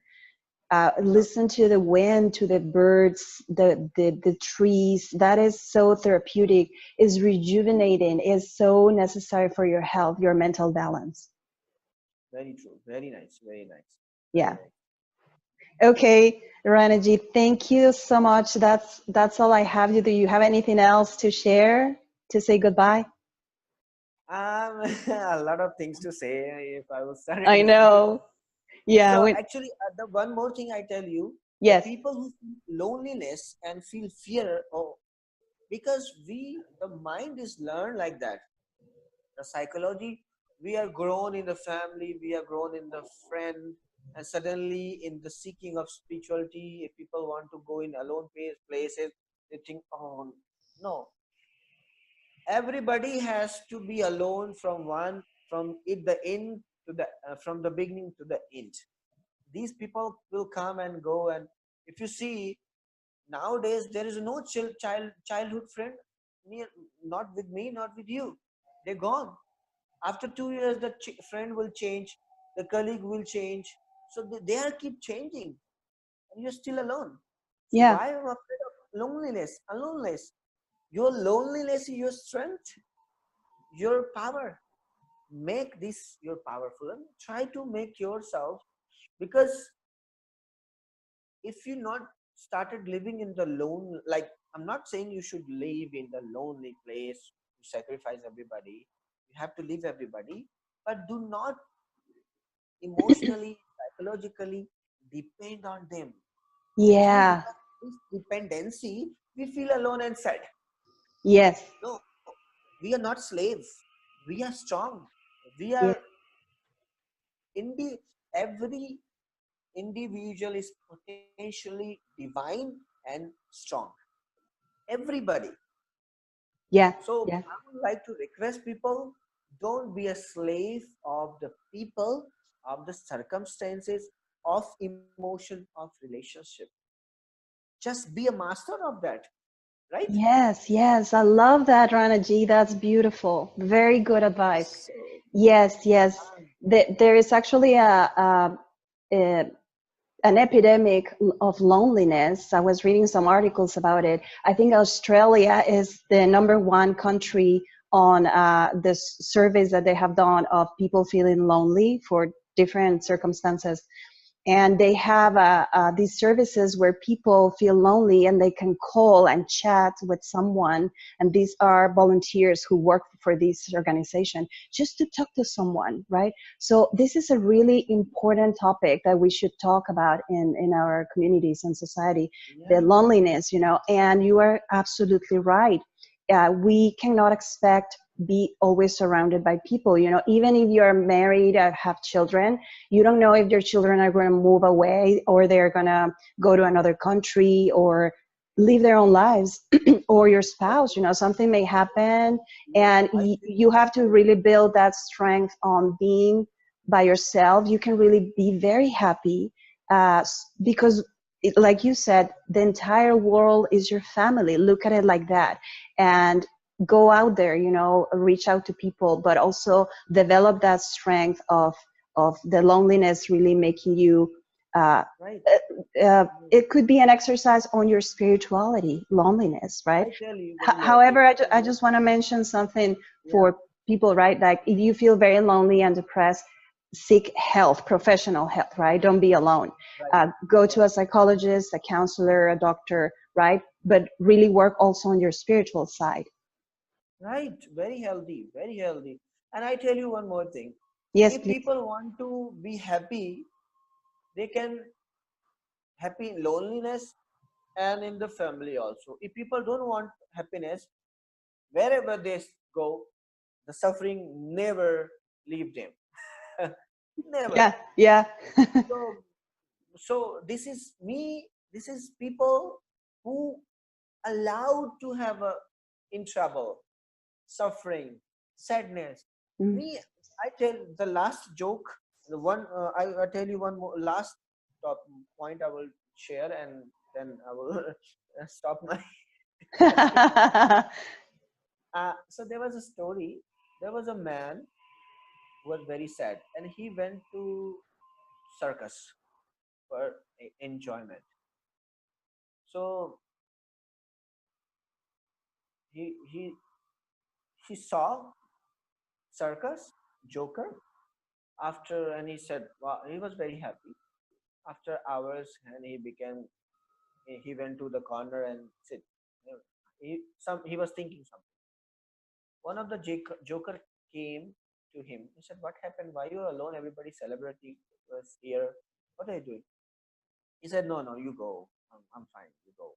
yeah, Listen to the wind, to the birds, the trees. That is so therapeutic, is rejuvenating, is so necessary for your health, your mental balance. very true. Very nice. Very nice. Very Yeah. nice. Okay, Ranaji, thank you so much. That's all I have. Do you have anything else to share to say goodbye? A lot of things to say if I was I starting to speak. know. Yeah. So actually, the one more thing I tell you, the Yes. people who feel loneliness and feel fear, oh, because the mind is learned like that. The psychology, we are grown in the family, we are grown in the friend, and suddenly in the seeking of spirituality, if people want to go in alone places, they think, oh no, everybody has to be alone from it the end to the from the beginning to the end. These people will come and go, and if you see nowadays, there is no childhood friend near, not with me, not with you. They're gone. After 2 years, the friend will change, the colleague will change. So they are keep changing, and you're still alone. So Yeah. why are you afraid of loneliness? Aloneness. Your loneliness is your strength, your power. Make this your powerful, and try to make yourself, because if you not started living in the lone, like, I'm not saying you should live in the lonely place to sacrifice everybody, you have to leave everybody, but do not emotionally, psychologically depend on them. Actually, Yeah. because of this dependency, we feel alone and sad. Yes. No, we are not slaves, we are strong, we Yeah. are every individual is potentially divine and strong, everybody. Yeah. So Yeah. I would like to request people, don't be a slave of the people, of the circumstances, of emotion, of relationship. Just be a master of that, right? Yes. Yes. I love that, Ranaji. That's beautiful. Very good advice. So Yes. Yes. um, There is actually a an epidemic of loneliness. I was reading some articles about it. I think Australia is the number one country on the surveys that they have done of people feeling lonely for different circumstances. And they have these services where people feel lonely and they can call and chat with someone. And these are volunteers who work for this organization just to talk to someone, right? So this is a really important topic that we should talk about in our communities and society, the yeah, loneliness, and you are absolutely right. We cannot expect be always surrounded by people, even if you're married or have children, you don't know if your children are going to move away or they're going to go to another country or live their own lives or your spouse, something may happen, yeah, and I feel you have to really build that strength on being by yourself. You can really be very happy because like you said, the entire world is your family. Look at it like that. And go out there, reach out to people, but also develop that strength of the loneliness really making you right. it could be an exercise on your spirituality, loneliness, right? I tell you one more However, thing. I just want to mention something Yeah, for people, right? Like if you feel very lonely and depressed, seek help, professional help, right? Don't be alone. right, Go to right. a psychologist, a counselor, a doctor, right? but really work also on your spiritual side. Right, very healthy, very healthy. And I tell you one more thing. Yes, If please. people want to be happy, they can happy in loneliness and in the family also. If people don't want happiness, wherever they go, the suffering never leave them. Never. Yeah, yeah. So, so this is me. This is people who allowed to have a in trouble, suffering, sadness. Mm. Me, I tell the last joke. The one I tell you one more last top point I will share, and then I will stop my. So there was a story. There was a man who was very sad, and he went to circus for enjoyment. So he he saw circus Joker after, and he said, wow, he was very happy. After hours, and he went to the corner and sit. He was thinking something. One of the Joker came to him. He said, "What happened? Why you are alone? Everybody celebrity was here. What are you doing?" He said, "No, no, you go. I'm fine. You go."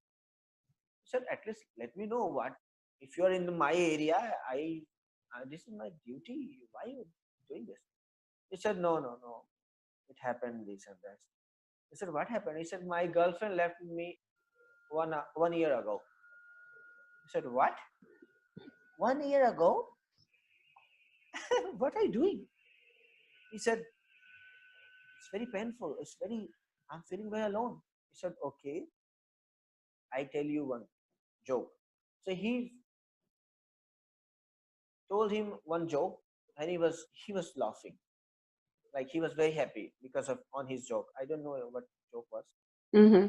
He said, "At least let me know what. If you are in my area, this is my duty. Why are you doing this?" He said, "No, no, no. It happened this and that." He said, "What happened?" He said, "My girlfriend left me 1 year ago." He said, "What? 1 year ago? What are you doing?" He said, "It's very painful. I'm feeling very alone." He said, "Okay, I tell you one joke." So he told him one joke, and he was laughing. Like he was very happy because of on his joke. I don't know what joke was. Mm-hmm.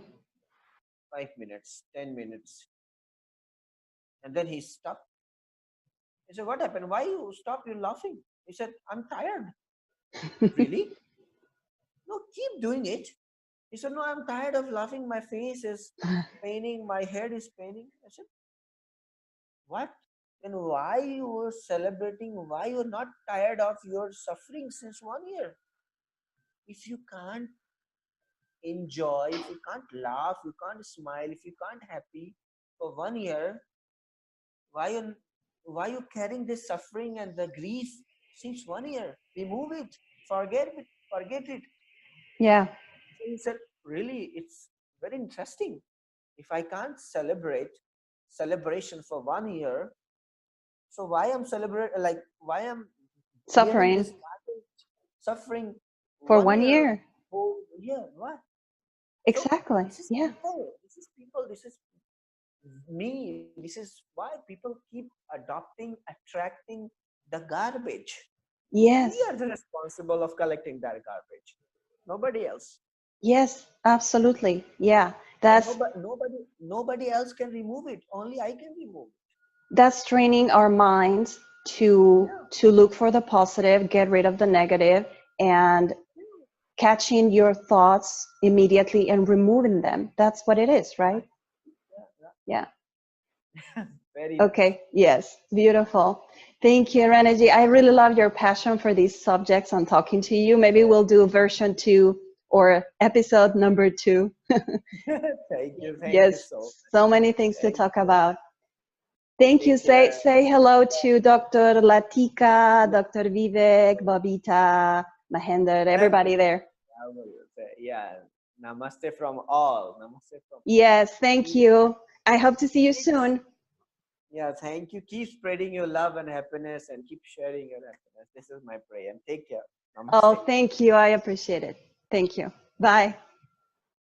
5 minutes, 10 minutes. And then he stopped. He said, "What happened? Why you stop? You laughing?" He said, "I'm tired." "Really?" "No, keep doing it." He said, "No, I'm tired of laughing. My face is paining. My head is paining." I said, "What? Then why you were celebrating? Why you're not tired of your suffering since 1 year? If you can't enjoy, if you can't laugh, you can't smile, if you can't happy for 1 year, why you carrying this suffering and the grief since 1 year? Remove it. Forget it. Forget it." Yeah. So he said, "Really, it's very interesting. If I can't celebrate celebration for 1 year, so why I'm celebrate like why I'm bearing Suffering this baggage, suffering for one one year, year. whole year? What?" So Exactly. this is Yeah. people. This is people. This is me. This is why people keep adopting, attracting the garbage. We Yes. are the responsible of collecting that garbage. Nobody else. Yes, absolutely. Yeah. And That's nobody else can remove it. Only I can remove it. that's training our minds Yeah. to look for the positive, get rid of the negative, and catching your thoughts immediately and removing them. That's what it is, right? Right. Yeah. Yeah. Yeah. Very nice. Okay. Yes. Beautiful. Thank you, Reneji. I really love your passion for these subjects and talking to you. Maybe we'll do version 2 or episode number 2. Thank you. Thank you Yes. so much. So many things to Thank talk you. about. Thank you. Take care. Say hello to Dr. Latika, Dr. Vivek, Babita, Mahendra, everybody Everyone. there. I will say, yeah. Namaste from all. Namaste from all. Yes, thank you. I hope to see you Keep, soon. yeah, thank you. Keep spreading your love and happiness and keep sharing your happiness. This is my prayer. And take care. Oh, Namaste. thank you. I appreciate it. Thank you. Bye.